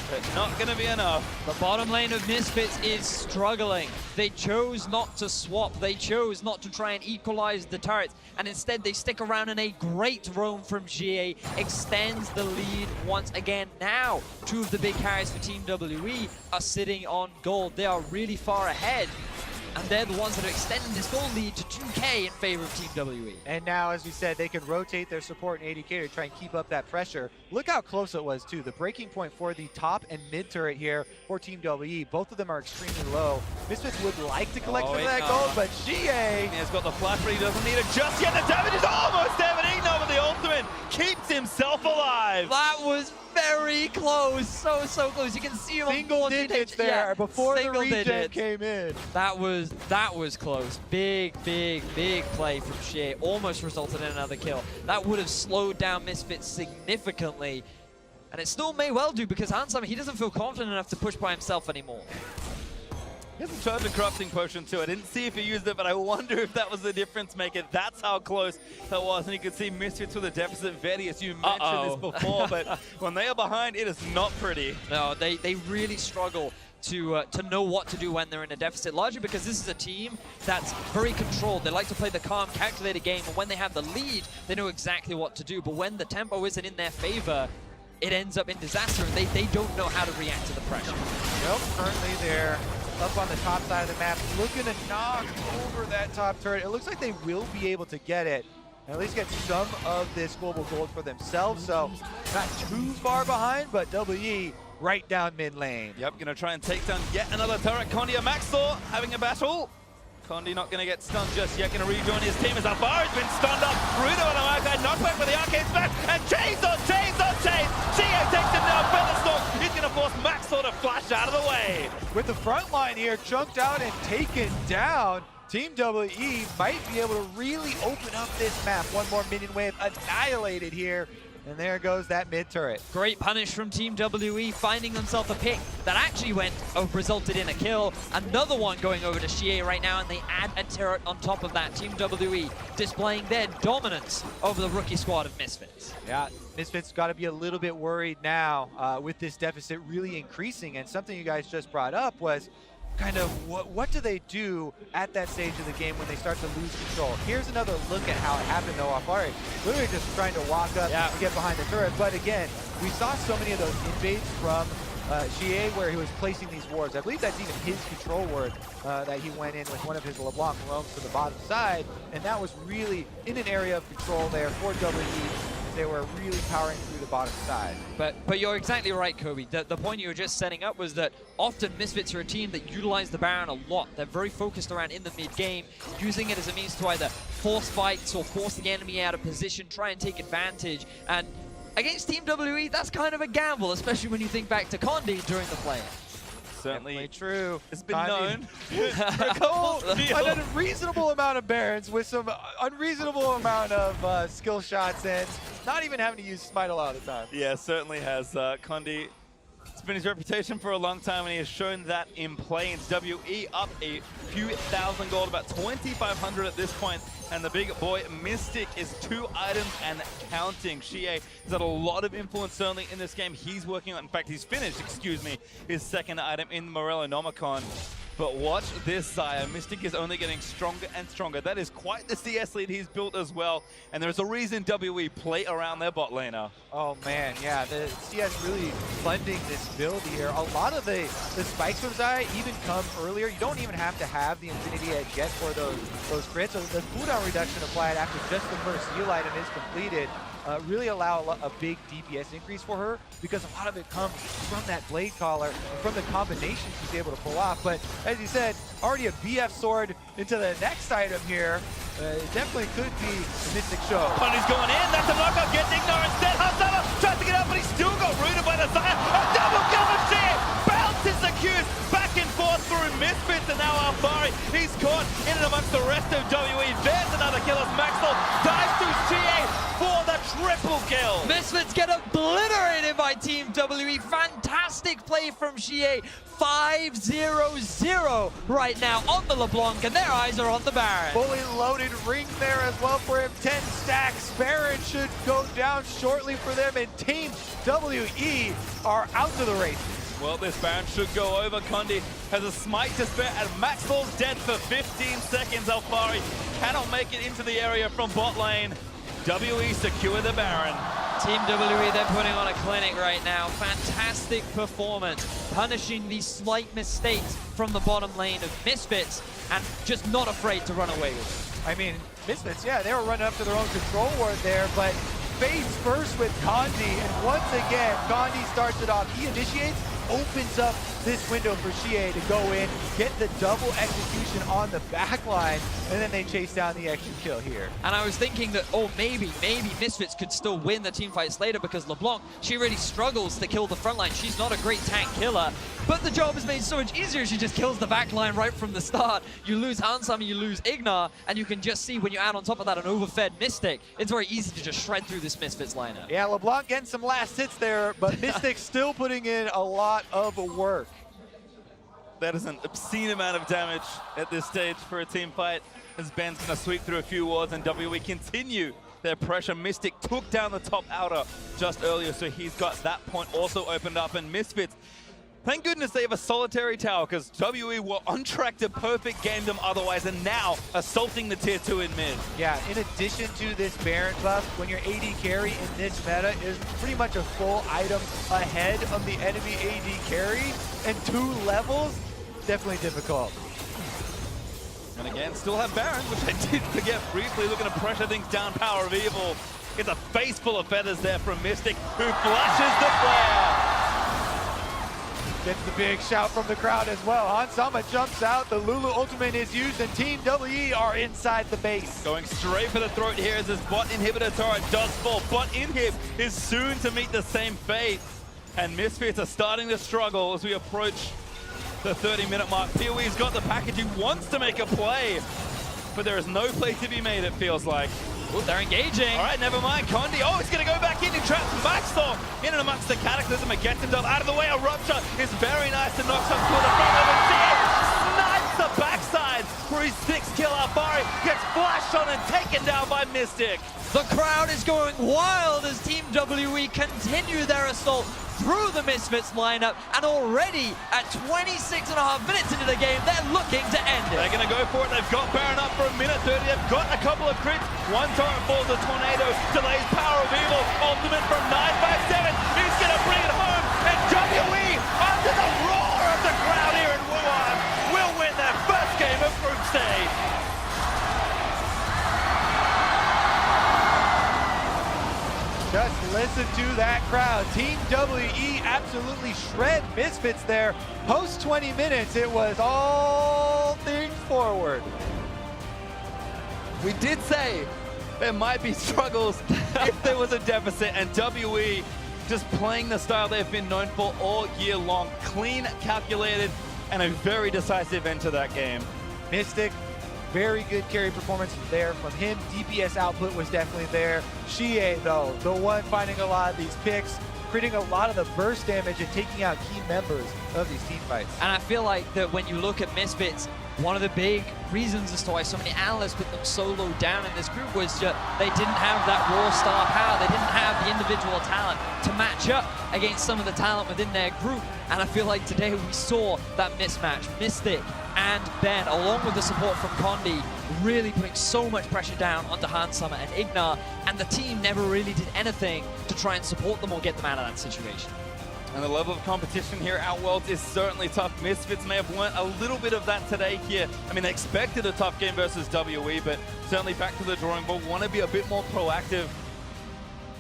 But not going to be enough. The bottom lane of Misfits is struggling. They chose not to swap. They chose not to try and equalize the turrets. And instead, they stick around, and a great roam from Xie extends the lead once again. Now, 2 of the big carries for Team WE are sitting on gold. They are really far ahead. And they're the ones that are extending this gold lead to 2K in favor of Team WE. And now, as we said, they can rotate their support and AD carry to try and keep up that pressure. Look how close it was, too. The breaking point for the top and mid turret here for Team WE, both of them are extremely low. Misfits would like to collect some of that gold, but Xie has got the flash, but he doesn't need it just yet. The damage is almost there, but Ignar with the ultimate keeps himself alive. That was very very close. So close. You can see him Single on 14 digits HP. there Yeah, before the single regen digits. came in. That was close. Big play from Shea. Almost resulted in another kill. That would have slowed down Misfits significantly. And it still may well do, because Ansem, he doesn't feel confident enough to push by himself anymore. He has a charge and corrupting potion too. I didn't see if he used it, but I wonder if that was the difference maker. That's how close that was. And you can see Misfits with a deficit. Vedius, you mentioned this before, but when they are behind, it is not pretty. No, they really struggle to know what to do when they're in a deficit, largely because this is a team that's very controlled. They like to play the calm, calculated game, and when they have the lead, they know exactly what to do. But when the tempo isn't in their favor, it ends up in disaster, and they don't know how to react to the pressure. Nope, currently they're up on the top side of the map, looking to knock over that top turret. It looks like they will be able to get it, and at least get some of this global gold for themselves. So not too far behind, but WE right down mid lane. Yep, gonna try and take down yet another turret. Condi and Maxor having a battle. Condi not gonna get stunned just yet, gonna rejoin his team as Alvaro has been stunned up. Rudo on the arcade, knockback with the arcade smash, and chains on chains on chains. GA takes him down, Featherstorm. He's gonna force Maxor to flash out of the way. With the front line here chunked out and taken down, Team WE might be able to really open up this map. One more minion wave annihilated here. And there goes that mid turret. Great punish from Team WE, finding themselves a pick that actually resulted in a kill. Another one going over to Shea right now, and they add a turret on top of that. Team WE displaying their dominance over the rookie squad of Misfits. Yeah, Misfits got to be a little bit worried now with this deficit really increasing. And something you guys just brought up was kind of what do they do at that stage of the game when they start to lose control. Here's another look at how it happened though. Alfari literally just trying to walk up and get behind the turret. But again, we saw so many of those invades from GA where he was placing these wards. I believe that's even his control ward that he went in with one of his LeBlanc roams to the bottom side. And that was really in an area of control there for WE. They were really powering through the bottom side. But you're exactly right, Kobe. The point you were just setting up was that often Misfits are a team that utilize the Baron a lot. They're very focused around in the mid-game, using it as a means to either force fights or force the enemy out of position, try and take advantage. And against Team WE, that's kind of a gamble, especially when you think back to Condi during the play. Certainly true. It's been known. An unreasonable amount of Barons with some unreasonable amount of skill shots and not even having to use Smite a lot of the time. Yeah, certainly has. Condi, it's been his reputation for a long time, and he has shown that in play. It's WE up a few thousand gold, about 2,500 at this point, and the big boy Mystic is 2 items and counting. Shea has had a lot of influence certainly in this game. He's working on, in fact, he's finished, his second item in Morello Nomicon. But watch this, Zaya. Mystic is only getting stronger and stronger. That is quite the CS lead he's built as well. And there's a reason WE play around their bot laner. Oh man, yeah, the CS really funding this build here. A lot of the spikes from Zaya even come earlier. You don't even have to have the Infinity Edge yet for those crits. So the cooldown reduction applied after just the first heal item is completed really allow a big DPS increase for her, because a lot of it comes from that blade collar and from the combinations she's able to pull off. But as you said, already a BF sword into the next item here. It definitely could be a Mystic show. Condi's going in, that's a knockout, gets Ignore instead. Hasama tries to get up, but he's still got rooted by the Zaya. A double kill from Shea! Bounces the Qs back and forth through Misfits, and now Alfari, he's caught in and amongst the rest of WE. There's another kill as Maxwell dives through Shea for the triple kill. Misfits get obliterated by Team WE. Fantastic play from Shea. 5-0-0 right now on the LeBlanc, and their eyes are on the Baron. Fully loaded ring there as well for him. 10 stacks. Baron should go down shortly for them, and Team WE are out to the race. Well, this Baron should go over. Condi has a smite to spare, and Maxwell's dead for 15 seconds. Alfari cannot make it into the area from bot lane. WE secure the Baron. Team WE, they're putting on a clinic right now. Fantastic performance, punishing these slight mistakes from the bottom lane of Misfits, and just not afraid to run away with it. I mean, Misfits, yeah, they were running up to their own control ward there, but face first with Condi, and once again, Condi starts it off. He initiates, opens up this window for Xie to go in, get the double execution on the back line, and then they chase down the extra kill here. And I was thinking that, oh, maybe Misfits could still win the team fights later because LeBlanc, she really struggles to kill the front line. She's not a great tank killer, but the job is made so much easier. She just kills the back line right from the start. You lose Hansam, you lose Ignar, and you can just see when you add on top of that an overfed Mystic, it's very easy to just shred through this Misfits lineup. Yeah, LeBlanc getting some last hits there, but Mystic still putting in a lot of work. That is an obscene amount of damage at this stage for a team fight, as Ben's going to sweep through a few wards and WE continue their pressure. Mystic took down the top outer just earlier, so he's got that point also opened up. And Misfits, thank goodness they have a solitary tower, because WE were on track to perfect game them otherwise, and now assaulting the tier 2 in mid. Yeah, in addition to this Baron buff, when your AD carry in this meta is pretty much a full item ahead of the enemy AD carry, and 2 levels, definitely difficult. And again, still have Baron, which I did forget briefly, looking to pressure things down. Power of Evil gets a face full of feathers there from Mystic, who flashes the flare. Gets the big shout from the crowd as well. Hansama jumps out, the Lulu ultimate is used, and Team WE are inside the base. Going straight for the throat here as his bot inhibitor turret does fall. Bot inhib is soon to meet the same fate. And Misfits are starting to struggle as we approach the 30-minute mark. PoE's got the package, he wants to make a play, but there is no play to be made, it feels like. Ooh, they're engaging. All right, never mind. Condi, oh, he's going to go back in. He traps Maxthor in and amongst the Cataclysm and gets himself out of the way. A Rupture is very nice to knock some to the front of it. Snipes the backside for his 6th kill. Alfari gets flashed on and taken down by Mystic. The crowd is going wild as Team WE continue their assault through the Misfits lineup, and already at 26.5 minutes into the game, they're looking to end it. They're going to go for it. They've got Baron up for a minute 30. They've got a couple of crits. One turret falls a tornado, delays Power of Evil. Ultimate from 957. He's going to bring it home, and WE, under the roar of the crowd here in Wuhan, will win their first game of group stage. Just listen to that crowd. Team WE absolutely shred Misfits there. Post 20 minutes, it was all things forward. We did say there might be struggles if there was a deficit, and WE just playing the style they've been known for all year long. Clean, calculated, and a very decisive end to that game. Mystic, very good carry performance there from him. DPS output was definitely there. Xie, though, the one finding a lot of these picks, creating a lot of the burst damage and taking out key members of these team fights. And I feel like that when you look at Misfits, one of the big reasons as to why so many analysts put them so low down in this group was just they didn't have that raw star power. They didn't have the individual talent to match up against some of the talent within their group. And I feel like today we saw that mismatch. Mystic and Ben, along with the support from Condi, really putting so much pressure down onto Hansama and Ignar, and the team never really did anything to try and support them or get them out of that situation. And the level of competition here at Worlds is certainly tough. Misfits may have learned a little bit of that today here. I mean, they expected a tough game versus WE, but certainly back to the drawing board, want to be a bit more proactive.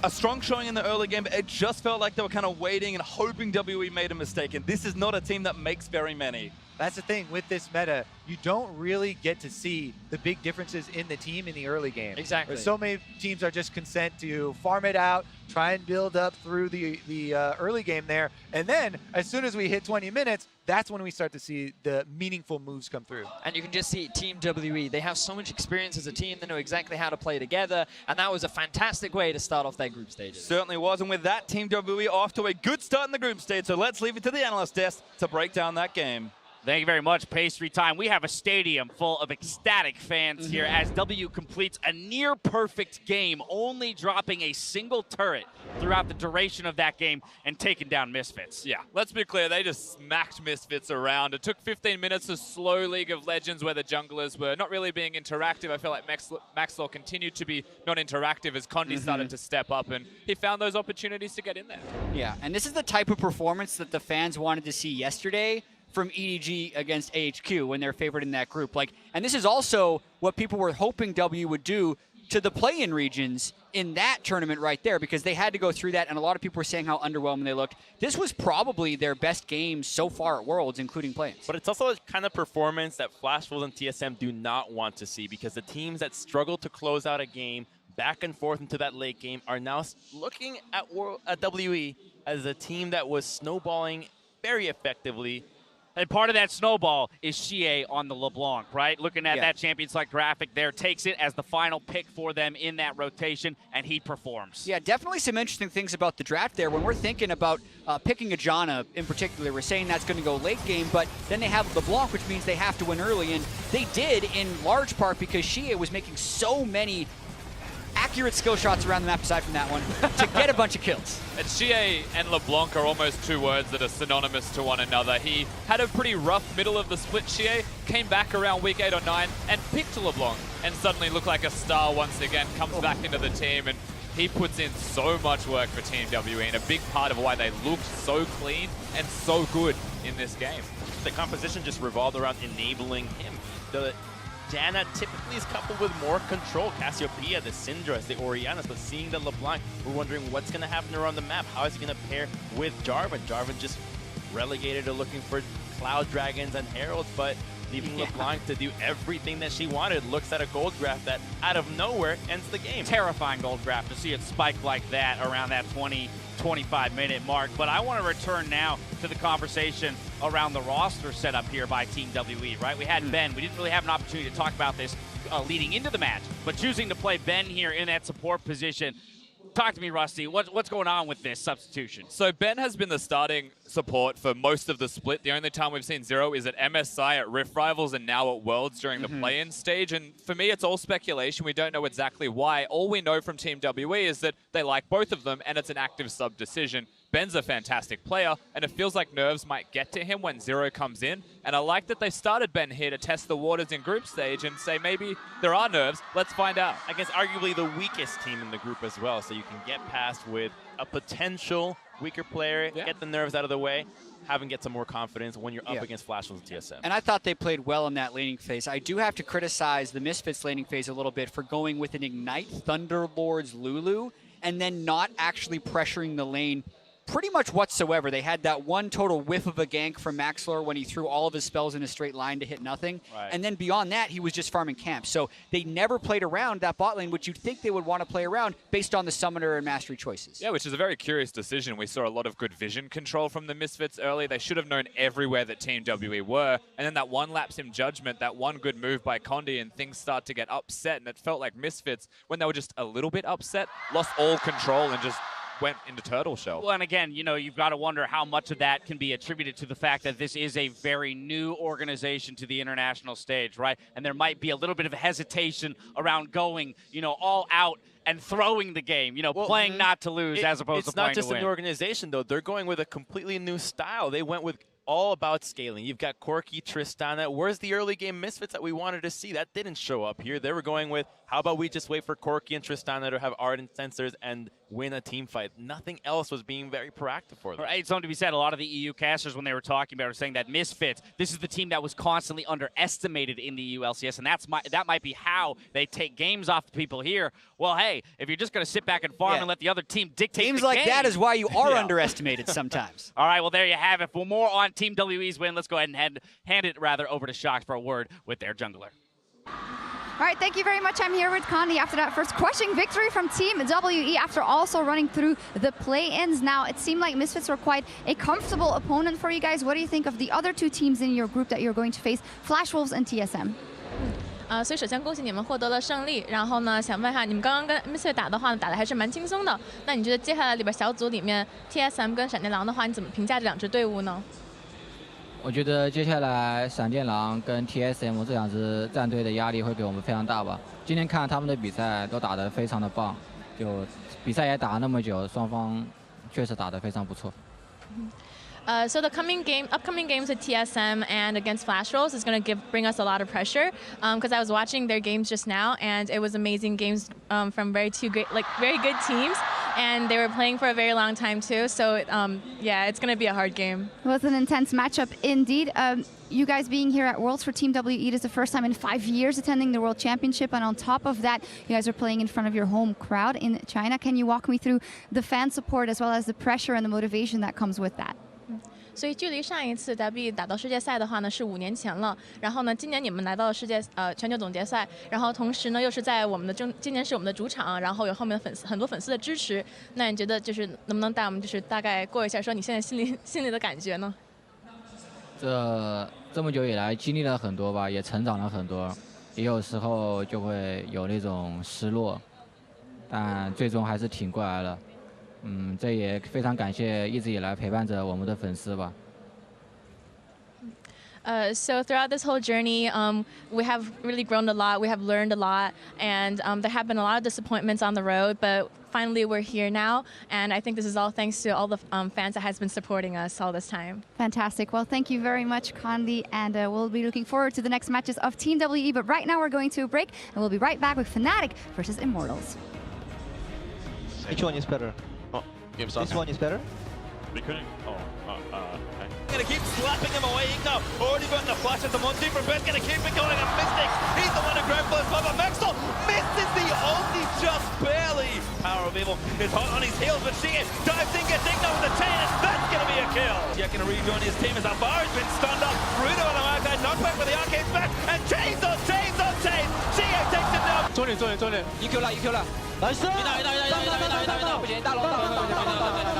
A strong showing in the early game, but it just felt like they were kind of waiting and hoping WE made a mistake. And this is not a team that makes very many. That's the thing with this meta. You don't really get to see the big differences in the team in the early game. Exactly. So many teams are just content to farm it out, try and build up through the early game there. And then as soon as we hit 20 minutes, that's when we start to see the meaningful moves come through. And you can just see Team WE. They have so much experience as a team. They know exactly how to play together. And that was a fantastic way to start off their group stages. Certainly was. And with that, Team WE off to a good start in the group stage. So let's leave it to the analyst desk to break down that game. Thank you very much, Pastry Time. We have a stadium full of ecstatic fans here as W completes a near-perfect game, only dropping a single turret throughout the duration of that game and taking down Misfits. Yeah, let's be clear, they just smacked Misfits around. It took 15 minutes of slow League of Legends where the junglers were not really being interactive. I feel like Maxlaw continued to be not interactive as Condi started to step up, and he found those opportunities to get in there. Yeah, and this is the type of performance that the fans wanted to see yesterday from EDG against AHQ when they're favored in that group. And this is also what people were hoping W would do to the play-in regions in that tournament right there, because they had to go through that, and a lot of people were saying how underwhelming they looked. This was probably their best game so far at Worlds, including play-ins. But it's also a kind of performance that Flash Wolves and TSM do not want to see, because the teams that struggle to close out a game back and forth into that late game are now looking at WE as a team that was snowballing very effectively. And part of that snowball is Xie on the LeBlanc, right? Looking at that Champions Select graphic there, takes it as the final pick for them in that rotation, and he performs. Yeah, definitely some interesting things about the draft there. When we're thinking about picking a Janna in particular, we're saying that's going to go late game, but then they have LeBlanc, which means they have to win early, and they did in large part because Xie was making so many accurate skill shots around the map aside from that one to get a bunch of kills. And Xie and LeBlanc are almost two words that are synonymous to one another. He had a pretty rough middle of the split. Xie came back around week 8 or 9 and picked LeBlanc and suddenly looked like a star once again, comes back into the team, and he puts in so much work for Team WE, and a big part of why they looked so clean and so good in this game. The composition just revolved around enabling him. The Janna typically is coupled with more control. Cassiopeia, the Syndra's, the Orianas, but seeing the LeBlanc, we're wondering what's going to happen around the map. How is he going to pair with Jarvan? Jarvan just relegated to looking for Cloud Dragons and Heralds, but leaving LeBlanc to do everything that she wanted. Looks at a gold graph that, out of nowhere, ends the game. Terrifying gold graph to see it spike like that around that 25-minute mark. But I want to return now to the conversation around the roster set up here by Team WE, right? We had Ben. We didn't really have an opportunity to talk about this leading into the match, but choosing to play Ben here in that support position. Talk to me, Rusty. What's going on with this substitution? So Ben has been the starting support for most of the split. The only time we've seen Zero is at MSI, at Rift Rivals, and now at Worlds during the play-in stage. And for me, it's all speculation. We don't know exactly why. All we know from Team WE is that they like both of them, and it's an active sub decision. Ben's a fantastic player, and it feels like nerves might get to him when Zero comes in. And I like that they started Ben here to test the waters in group stage and say maybe there are nerves. Let's find out. Against arguably the weakest team in the group as well, so you can get past with a potential weaker player, get the nerves out of the way, have him get some more confidence when you're up against Flash Wolves and TSM. And I thought they played well in that laning phase. I do have to criticize the Misfits laning phase a little bit for going with an Ignite Thunderlord's Lulu and then not actually pressuring the lane pretty much whatsoever. They had that one total whiff of a gank from Maxlor when he threw all of his spells in a straight line to hit nothing. Right. And then beyond that, he was just farming camps. So they never played around that bot lane, which you'd think they would want to play around based on the summoner and mastery choices. Yeah, which is a very curious decision. We saw a lot of good vision control from the Misfits early. They should have known everywhere that Team WE were. And then that one lapse in judgment, that one good move by Condi, and things start to get upset. And it felt like Misfits, when they were just a little bit upset, lost all control and just went into turtle shell. Well, and again, you know, you've got to wonder how much of that can be attributed to the fact that this is a very new organization to the international stage, right? And there might be a little bit of hesitation around going, you know, all out and throwing the game, you know, playing not to lose as opposed to playing to win. It's not just an organization, though. They're going with a completely new style. They went with all about scaling. You've got Corki, Tristana. Where's the early game Misfits that we wanted to see? That didn't show up here. They were going with, how about we just wait for Corki and Tristana to have Ardent Sensors and win a team fight? Nothing else was being very proactive for them. Right, something to be said. A lot of the EU casters, when they were talking about it, were saying that Misfits, this is the team that was constantly underestimated in the EU LCS, and that might be how they take games off the people here. Well, hey, if you're just going to sit back and farm and let the other team dictate games the like game, that is why you are underestimated sometimes. All right, well, there you have it. For more on Team WE's win, let's go ahead and hand it over to Shox for a word with their jungler. All right, thank you very much. I'm here with Condi after that first crushing victory from Team WE after also running through the play-ins. Now, it seemed like Misfits were quite a comfortable opponent for you guys. What do you think of the other two teams in your group that you're going to face, Flash Wolves and TSM? 所以首先恭喜你们获得了胜利。然后呢，想问一下，你们刚刚跟 Misfits 打的话呢，打的还是蛮轻松的。那你觉得接下来里边小组里面 TSM 跟闪电狼的话，你怎么评价这两支队伍呢？我觉得接下来闪电狼跟 TSM 这两支战队的压力会给我们非常大吧。今天看他们的比赛都打得非常的棒，就比赛也打了那么久，双方确实打得非常不错。So the upcoming games with TSM and against Flash Wolves is going to bring us a lot of pressure because I was watching their games just now and it was amazing games from very good teams. and they were playing for a very long time too. So yeah, it's going to be a hard game. Well, it's an intense matchup indeed. You guys being here at Worlds for Team WE is the first time in 5 years attending the World Championship, and on top of that, you guys are playing in front of your home crowd in China. Can you walk me through the fan support as well as the pressure and the motivation that comes with that? 所以距离上一次 WE 打到世界赛的话呢是5年前了，然后呢今年你们来到了全球总决赛，然后同时呢又是在我们的今年是我们的主场，然后有后面很多粉丝的支持，那你觉得就是能不能带我们就是大概过一下说你现在心里的感觉呢？这么久以来经历了很多吧，也成长了很多，也有时候就会有那种失落，但最终还是挺过来了。这也非常感谢一直以来陪伴着我们的粉丝吧。So throughout this whole journey, we have really grown a lot. We have learned a lot, and there have been a lot of disappointments on the road. But finally, we're here now, and I think this is all thanks to all the fans that has been supporting us all this time. Fantastic. Well, thank you very much, Condi, and we'll be looking forward to the next matches of Team WE. But right now, we're going to a break, and we'll be right back with Fnatic versus Immortals. Which one is better? This one is better? They couldn't. Gonna keep slapping him away. Iko already got the flash at the 1-2 from Best. Gonna keep it going. And Mystics, he's the one who grabbed first blood. But Maxwell misses the ulti just barely. Power of Evil is hot on his heels, but Shige dives in, gets Igno with the chain, and that's gonna be a kill. Yeah, gonna rejoin his team as Alvaro's been stunned up. Rudo on the arcade, knockback for the arcade back, and chains on chains on chains. Shige takes it down. 重点，EQ 了，EQ 了，来，不行，大龙，